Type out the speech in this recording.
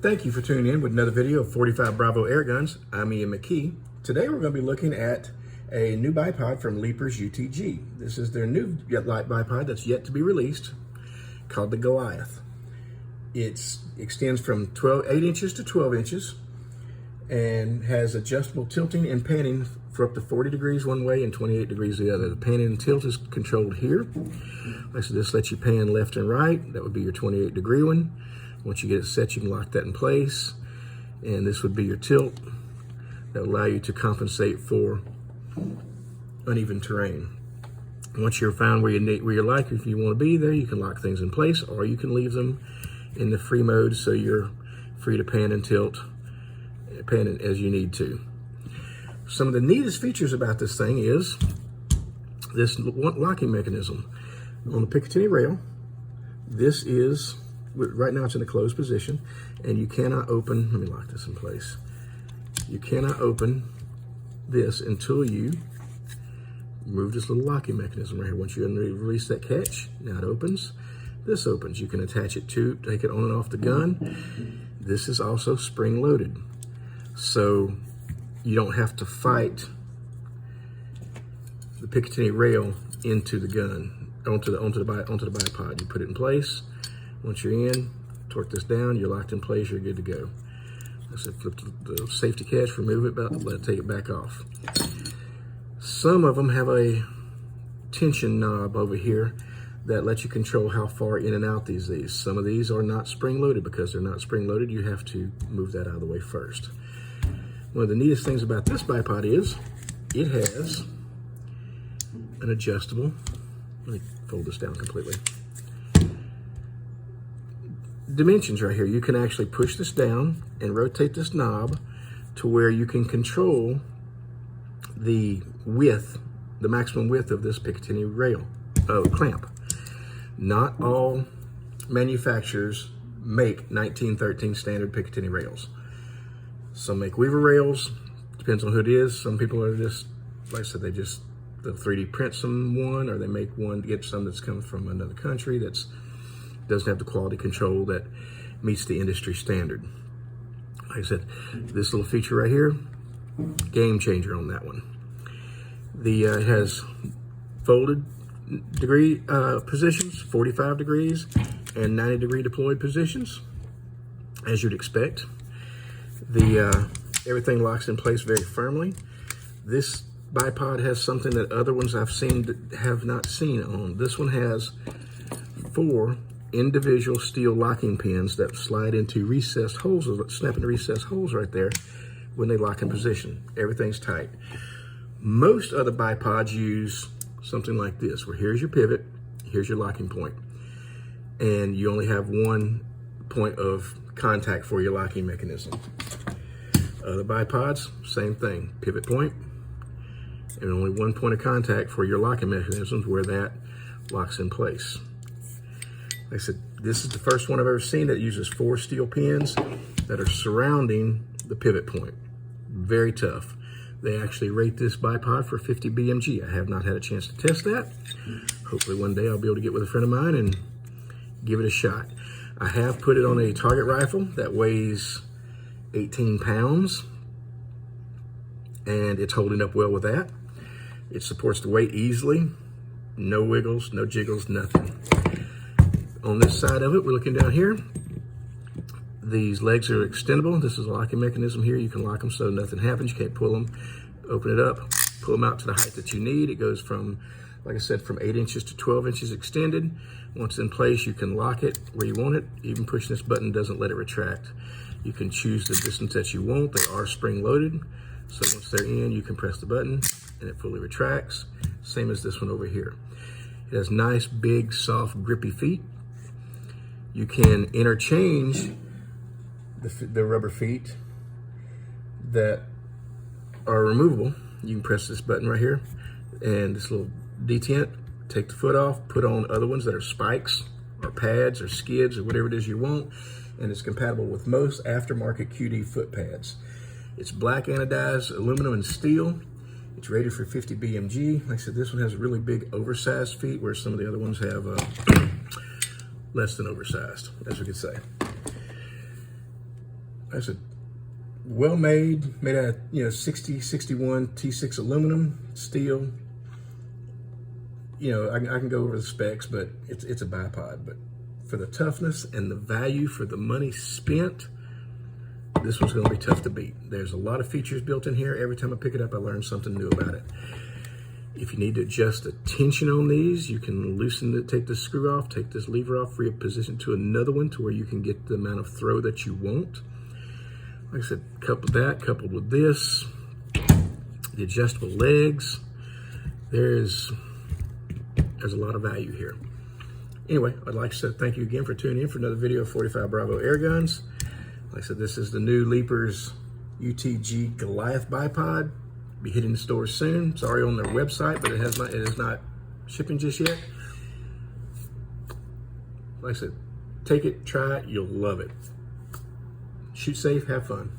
Thank you for tuning in with another video of 45 Bravo air guns. I'm Ian McKee. Today we're going to be looking at a new bipod from Leapers UTG. This is their new light bipod that's yet to be released, called the Goliath. It extends from 8 inches to 12 inches and has adjustable tilting and panning for up to 40 degrees one way and 28 degrees the other. The panning and tilt is controlled here. Like I said, this lets you pan left and right. That would be your 28 degree one. Once you get it set, you can lock that in place. And this would be your tilt. That will allow you to compensate for uneven terrain. Once you're found where you like, if you want to be there, you can lock things in place, or you can leave them in the free mode so you're free to pan and tilt, pan it as you need to. Some of the neatest features about this thing is this locking mechanism. On the Picatinny rail, this is, right now it's in a closed position, and you cannot open, let me lock this in place. You cannot open this until you remove this little locking mechanism right here. Once you release that catch, now it opens. This opens. You can attach it to, take it on and off the gun. This is also spring loaded, so you don't have to fight the Picatinny rail into the gun, onto the bipod. You put it in place. Once you're in, torque this down, you're locked in place, you're good to go. I said flip the safety catch, remove it, take it back off. Some of them have a tension knob over here that lets you control how far in and out these. Some of these are not spring loaded. Because they're not spring loaded, you have to move that out of the way first. One of the neatest things about this bipod is it has an adjustable, let me fold this down completely, dimensions right here. You can actually push this down and rotate this knob to where you can control the width, the maximum width of this Picatinny rail, clamp. Not all manufacturers make 1913 standard Picatinny rails. Some make Weaver rails, depends on who it is. Some people are just, like I said, they'll 3D print someone, or they make one to get some that's come from another country that's doesn't have the quality control that meets the industry standard. Like I said, this little feature right here, game changer on that one. It has folded degree positions, 45 degrees and 90 degree deployed positions, as you'd expect. Everything locks in place very firmly. This bipod has something that other ones I've seen have not seen on. This one has 4 individual steel locking pins that slide into recessed holes, snap into recessed holes right there when they lock in position. Everything's tight. Most other bipods use something like this, where here's your pivot, here's your locking point, and you only have one point of contact for your locking mechanism. Other bipods, same thing, pivot point, and only one point of contact for your locking mechanisms where that locks in place. Like I said, this is the first one I've ever seen that uses 4 steel pins that are surrounding the pivot point. Very tough. They actually rate this bipod for 50 BMG. I have not had a chance to test that. Hopefully one day I'll be able to get with a friend of mine and give it a shot. I have put it on a target rifle that weighs 18 pounds, and it's holding up well with that. It supports the weight easily. No wiggles, no jiggles, nothing. On this side of it, we're looking down here. These legs are extendable. This is a locking mechanism here. You can lock them so nothing happens. You can't pull them. Open it up, pull them out to the height that you need. It goes from, like I said, from 8 inches to 12 inches extended. Once in place, you can lock it where you want it. Even pushing this button doesn't let it retract. You can choose the distance that you want. They are spring loaded. So once they're in, you can press the button and it fully retracts. Same as this one over here. It has nice, big, soft, grippy feet. You can interchange the rubber feet that are removable. You can press this button right here and this little detent, take the foot off, put on other ones that are spikes or pads or skids or whatever it is you want, and it's compatible with most aftermarket QD foot pads. It's black anodized aluminum and steel. It's rated for 50 BMG. Like I said, this one has really big oversized feet, where some of the other ones have less than oversized, as we could say. like I said, well made, made out of 6061 T6 aluminum, steel. I can go over the specs, but it's a bipod. But for the toughness and the value for the money spent, this one's going to be tough to beat. There's a lot of features built in here. Every time I pick it up, I learn something new about it. If you need to adjust the tension on these, you can loosen it, take this screw off, take this lever off, reposition to another one to where you can get the amount of throw that you want. Like I said, coupled with this, the adjustable legs, there's a lot of value here. Anyway, I'd like to say thank you again for tuning in for another video of 45 Bravo air guns. Like I said, this is the new Leapers UTG Goliath Bipod. Be hitting the stores soon. Sorry on their website, but it is not shipping just yet. Like I said, take it, try it, you'll love it. Shoot safe, have fun.